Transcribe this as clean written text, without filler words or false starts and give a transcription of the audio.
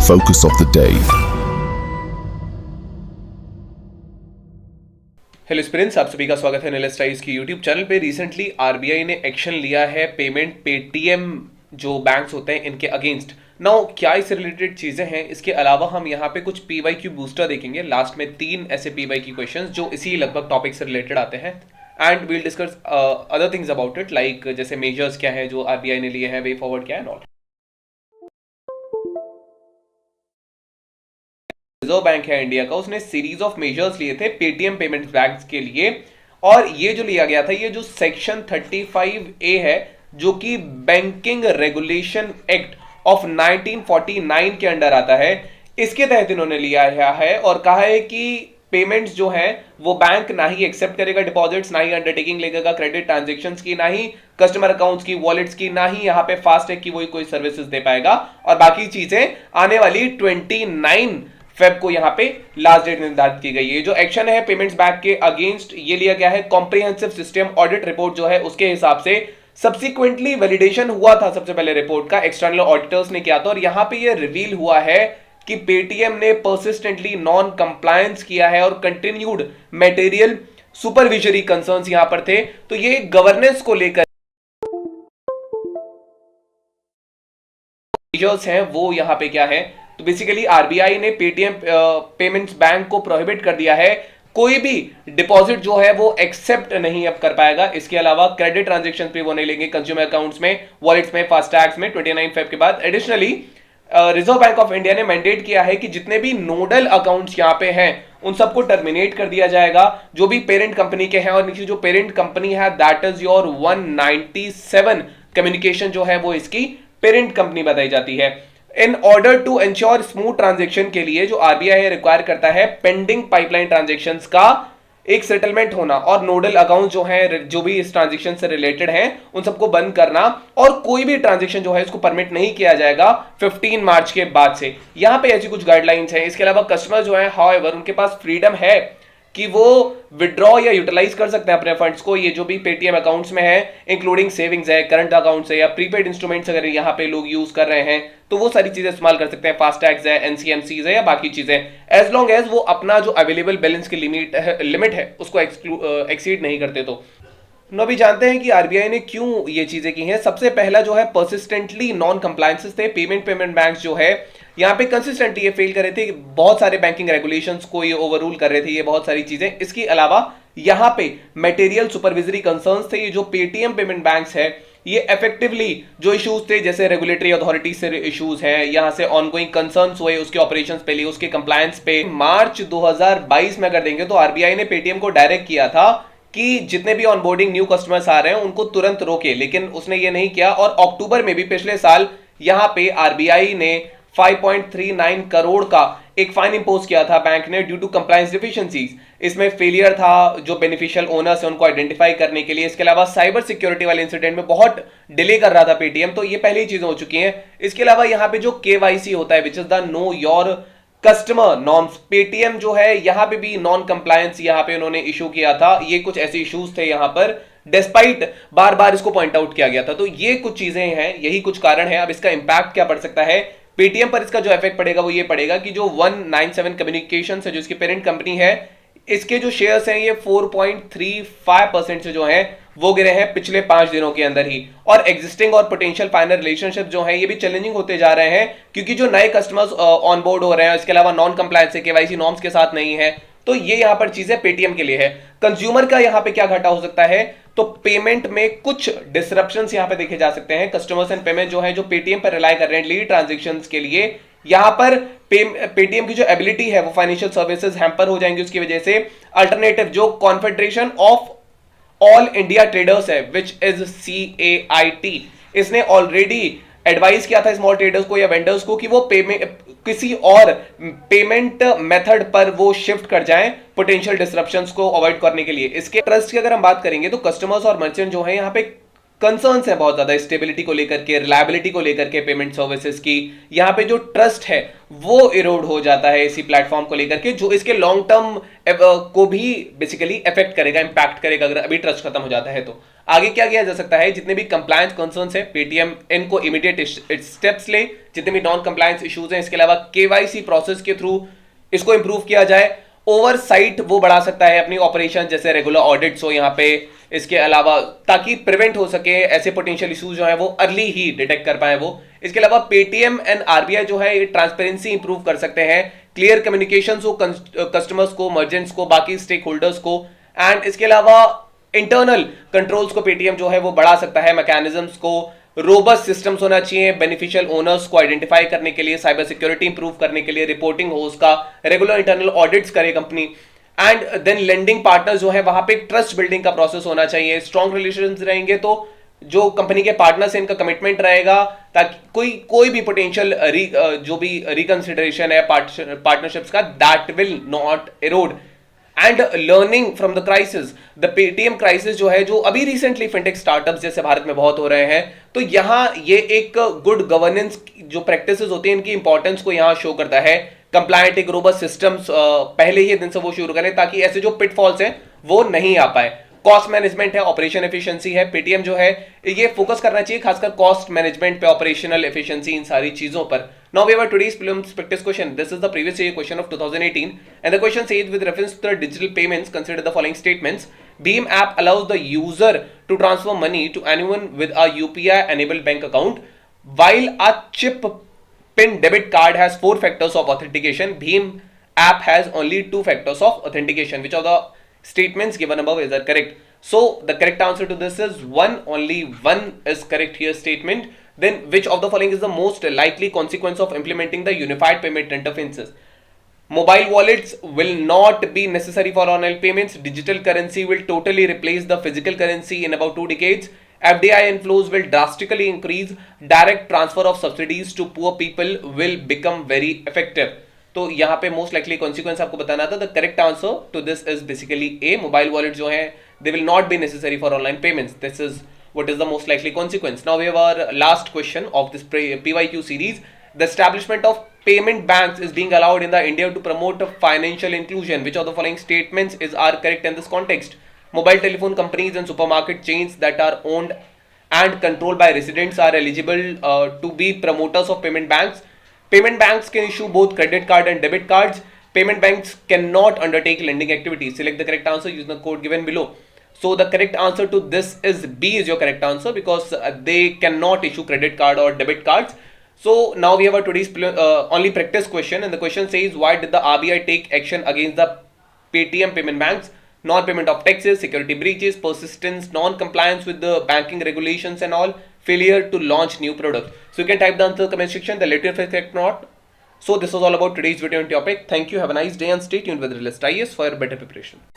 focus of the day. Hello students, आप सभी का स्वागत है एनालिस्ट आइज की यूट्यूब चैनल पे। रिसेंटली आरबीआई ने एक्शन लिया है पेमेंट पेटीएम जो बैंक्स होते हैं इनके अगेंस्ट। नाउ क्या इससे रिलेटेड चीजें हैं, इसके अलावा हम यहाँ पे कुछ पीवाईक्यू बूस्टर देखेंगे। लास्ट में 3 ऐसे पीवाईक्यू क्वेश्चंस जो इसी लगभग टॉपिक से रिलेटेड आते हैं and we'll discuss other things about it, like जैसे मेजर्स क्या है जो आरबीआई ने लिए हैं, वे फॉरवर्ड क्या है नॉट। रिजर्व बैंक है इंडिया का, उसने सीरीज ऑफ मेजर्स लिए थे पेटीएम पेमेंट्स बैंक्स के लिए। और ये जो लिया गया था, ये जो सेक्शन 35A है जो कि बैंकिंग रेगुलेशन एक्ट ऑफ 1949 के अंडर आता है, इसके तहत इन्होंने लिया है और कहा है कि पेमेंट्स जो है वो बैंक ना ही एक्सेप्ट करेगा डिपॉजिट्स, ना ही अंडरटेकिंग लेगा क्रेडिट ट्रांजेक्शंस की, ना ही कस्टमर अकाउंट्स की, वॉलेट्स की, ना ही यहाँ पे फास्टैग की कोई सर्विसेज दे पाएगा। और बाकी चीजें आने वाली 29 फेब को यहाँ पे लास्ट डेट निर्धारित की गई है। जो एक्शन है पेमेंट्स बैंक के अगेंस्ट, ये लिया गया है कॉम्प्रिहेंसिव सिस्टम ऑडिट रिपोर्ट जो है उसके हिसाब से। सब्सिक्वेंटली वैलिडेशन हुआ था सबसे पहले रिपोर्ट का, एक्सटर्नल ऑडिटर्स ने किया था, और यहां पे ये रिवील हुआ है कि पेटीएम ने परसिस्टेंटली नॉन कंप्लायंस किया है और कंटिन्यूड मटेरियल सुपरविजरी कंसर्न्स यहां पर थे। तो ये गवर्नेंस को लेकर मेजर्स हैं वो यहां पे क्या है, तो बेसिकली आरबीआई ने पेटीएम पेमेंट्स बैंक को प्रोहिबिट कर दिया है, कोई भी डिपॉजिट जो है वो एक्सेप्ट नहीं अब कर पाएगा। इसके अलावा क्रेडिट ट्रांजैक्शन पे वो नहीं लेंगे, कंज्यूमर अकाउंट्स में, वॉलेट्स में, फास्टैग्स में 29 फेब के बाद। Additionally reserve bank of India ने मैंडेट किया है कि जितने भी नोडल अकाउंट्स यहां पे हैं उन सबको टर्मिनेट कर दिया जाएगा जो भी पेरेंट कंपनी के हैं। और नीचे जो पेरेंट कंपनी है दैट इज योर 197 कम्युनिकेशन जो है वो इसकी पेरेंट कंपनी बताई जाती है। In order to ensure smooth transaction के लिए जो आरबीआई रिक्वायर करता है पेंडिंग पाइपलाइन ट्रांजेक्शंस का एक सेटलमेंट होना, और नोडल अकाउंट जो है जो भी इस ट्रांजेक्शन से रिलेटेड हैं उन सबको बंद करना, और कोई भी ट्रांजेक्शन जो है इसको परमिट नहीं किया जाएगा 15 मार्च के बाद से। यहां पे ऐसी कुछ गाइडलाइंस हैं। इसके अलावा कस्टमर जो है हाउएवर उनके पास फ्रीडम है कि वो विड्रॉ या यूटिलाइज कर सकते हैं अपने फंड्स को, ये जो भी पेटीएम अकाउंट्स में है, इंक्लूडिंग सेविंग्स है, करंट अकाउंट्स है, या प्रीपेड इंस्ट्रूमेंट्स अगर यहाँ पे लोग यूज कर रहे हैं तो वो सारी चीजें इस्तेमाल कर सकते हैं। फास्टैग्स है, एनसीएमसीज है, या बाकी चीजें, एज लॉन्ग एज वो अपना जो अवेलेबल बैलेंस की लिमिट है उसको एक्सीड नहीं करते। तो अभी जानते हैं कि आरबीआई ने क्यों ये चीजें की हैं। सबसे पहला जो है परसिस्टेंटली नॉन कंप्लायंसेस थे। पेमेंट बैंक्स जो है यहाँ पे कंसिस्टेंटली ये फेल कर रहे थे, बहुत सारे बैंकिंग रेगुलेशंस को ये ओवररूल कर रहे थे, ये बहुत सारी चीजें। इसके अलावा यहाँ पे मटेरियल सुपरविजरी कंसर्न्स थे। ये जो पेटीएम पेमेंट बैंक्स है ये इफेक्टिवली जो इश्यूज थे, जैसे रेगुलेटरी अथॉरिटी से इश्यूज हैं, यहां से ऑनगोइंग कंसर्न्स हुए उसके ऑपरेशंस पे लिए, उसके कंप्लायंस पे। मार्च 2022 में अगर देंगे तो आरबीआई ने पेटीएम को डायरेक्ट किया था कि जितने भी ऑनबोर्डिंग न्यू कस्टमर्स आ रहे हैं उनको तुरंत रोके, लेकिन उसने ये नहीं किया। और अक्टूबर में भी पिछले साल यहां पे आरबीआई ने 5.39 करोड़ का एक फाइन इंपोज किया था बैंक ने ड्यू टू कंप्लायंस डिफिशिएंसीज। इसमें फेलियर था जो बेनिफिशियल ओनर्स है उनको आइडेंटिफाई करने के लिए। इसके अलावा साइबर सिक्योरिटी वाले इंसिडेंट में बहुत डिले कर रहा था पेटीएम, तो ये पहली चीजें हो चुकी हैं। इसके अलावा यहाँ पे जो केवाईसी होता है which is the know your customer norms, Paytm जो है यहाँ पे भी नॉन कंप्लायंस यहाँ पे उन्होंने इशू किया था। ये कुछ ऐसे इश्यूज थे यहाँ पर, डिस्पाइट बार बार इसको पॉइंट आउट किया गया था। तो ये कुछ चीजें हैं, यही कुछ कारण है। अब इसका इंपैक्ट क्या पड़ सकता है पेटीएम पर, इसका जो इफेक्ट पड़ेगा वो ये पड़ेगा कि जो 197 कम्युनिकेशन है जो इसकी पेरेंट कंपनी है, इसके जो शेयर्स हैं ये 4.35% से जो है वो गिरे हैं पिछले 5 दिनों के अंदर ही। और एग्जिस्टिंग और पोटेंशियल फाइनल रिलेशनशिप जो है ये भी चैलेंजिंग होते जा रहे हैं, क्योंकि जो नए कस्टमर्स ऑन बोर्ड हो रहे हैं, इसके अलावा नॉन कंप्लायंस है, केवाईसी नॉर्म्स के साथ नहीं है। तो ये यहां पर चीजें पेटीएम के लिए है। कंज्यूमर का यहां पे क्या घाटा हो सकता है, तो पेमेंट में कुछ डिसरप्शंस यहां पे देखे जा सकते हैं। कस्टमर्स एंड पेमेंट जो है जो पेटीएम पर रिलाई कर रहे हैं लीड ट्रांजैक्शंस के लिए, यहां पर पेटीएम की जो एबिलिटी है वो फाइनेंशियल सर्विसेज हैम्पर हो जाएंगी उसकी वजह से। अल्टरनेटिव जो confederation of all India traders है विच इज CAIT, इसने ऑलरेडी एडवाइस किया था स्मॉल ट्रेडर्स को या वेंडर्स को कि वो किसी और पेमेंट मेथड पर वो शिफ्ट कर जाएं पोटेंशियल डिसरप्शंस को अवॉइड करने के लिए। इसके ट्रस्ट की अगर हम बात करेंगे तो कस्टमर्स और मर्चेंट जो है यहाँ पे कंसर्न्स है बहुत ज्यादा स्टेबिलिटी को लेकर के, रिलायबिलिटी को लेकर के पेमेंट सर्विसेज की। यहाँ पे जो ट्रस्ट है वो इरोड हो जाता है इसी प्लेटफॉर्म को लेकर के, जो इसके लॉन्ग टर्म को भी बेसिकली इफेक्ट करेगा, इंपैक्ट करेगा अगर अभी ट्रस्ट खत्म हो जाता है तो। आगे क्या किया जा सकता है, जितने भी कंप्लायंस कंसर्न्स है पेटीएम इनको इमीडिएट स्टेप्स ले, जितने भी नॉन कंप्लायंस इश्यूज हैं, इसके अलावा केवाईसी प्रोसेस के थ्रू इसको इंप्रूव किया जाए। ओवरसाइट वो बढ़ा सकता है अपनी ऑपरेशन, जैसे रेगुलर ऑडिट्स हो यहाँ पे, इसके अलावा ताकि प्रिवेंट हो सके ऐसे पोटेंशियल इश्यूज जो है वो अर्ली ही डिटेक्ट कर पाए वो। इसके अलावा पेटीएम एंड आरबीआई जो है ये ट्रांसपेरेंसी इंप्रूव कर सकते हैं, क्लियर कम्युनिकेशन हो कस्टमर्स को, मर्जेंट्स को, बाकी स्टेक होल्डर्स को। एंड इसके अलावा इंटरनल कंट्रोल्स को पेटीएम जो है वो बढ़ा सकता है, मैकेनिज्म्स को, रोबस्ट सिस्टम्स होना चाहिए बेनिफिशियल ओनर्स को आइडेंटिफाई करने के लिए, साइबर सिक्योरिटी इंप्रूव करने के लिए, रिपोर्टिंग हो उसका, रेगुलर इंटरनल ऑडिट्स करे कंपनी। एंड देन लेंडिंग पार्टनर्स जो है वहां पे ट्रस्ट बिल्डिंग का प्रोसेस होना चाहिए, स्ट्रॉन्ग रिलेशंस रहेंगे तो जो कंपनी के पार्टनर्स हैं इनका कमिटमेंट रहेगा, ताकि कोई भी पोटेंशियल जो भी रिकंसिडरेशन है पार्टनरशिप्स का, that will not arrowed. And learning from the crisis, the Paytm crisis जो है, जो अभी रिसेंटली फिनटेक स्टार्टअप्स जैसे भारत में बहुत हो रहे हैं, तो यहाँ ये एक गुड गवर्नेंस जो प्रैक्टिसेस होती हैं इनकी इंपॉर्टेंस को यहाँ शो करता है। कंप्लायंट एक रोबस्ट सिस्टम्स पहले ही दिन से वो शुरू करें ताकि ऐसे जो पिटफॉल्स हैं वो नहीं आ पाए। कॉस्ट मैनेजमेंट है, ऑपरेशन एफिशिएंसी है, पेटीएम जो है ये फोकस करना चाहिए खासकर कॉस्ट मैनेजमेंट पे, ऑपरेशनल एफिशिएंसी, इन सारी चीजों पर। Now we have today's prelims practice question. This is the previous year question of 2018, and the question says with reference to the digital payments, consider the following statements. Beam app allows the user to transfer money to anyone with a UPI enabled bank account, while a chip PIN debit card has 4 factors of authentication. Beam app has only 2 factors of authentication. Which of the statements given above is correct? So the correct answer to this is 1. Only 1 is correct here statement. Then which of the following is the most likely consequence of implementing the unified payment interfaces? Mobile wallets will not be necessary for online payments. Digital currency will totally replace the physical currency in about 2 decades. FDI inflows will drastically increase. Direct transfer of subsidies to poor people will become very effective. तो यहाँ पे most likely consequence आपको बताना था। The correct answer to this is basically A, mobile wallet जो है they will not be necessary for online payments. This is what is the most likely consequence. Now we have our last question of this PYQ series. The establishment of payment banks is being allowed in the India to promote financial inclusion. Which of the following statements are correct in this context? Mobile telephone companies and supermarket chains that are owned and controlled by residents are eligible to be promoters of payment banks. Payment banks can issue both credit card and debit cards. Payment banks cannot undertake lending activities. Select the correct answer using the code given below. So the correct answer to this is B is your correct answer, because they cannot issue credit card or debit cards. So now we have our today's only practice question, and the question says, why did the RBI take action against the Paytm payment banks? Non-payment of taxes, security breaches, persistence, non-compliance with the banking regulations and all, failure to launch new product. So you can type the answer in the comment section, the later if correct or not. So this was all about today's video and topic. Thank you, have a nice day and stay tuned with Realist IAS for better preparation.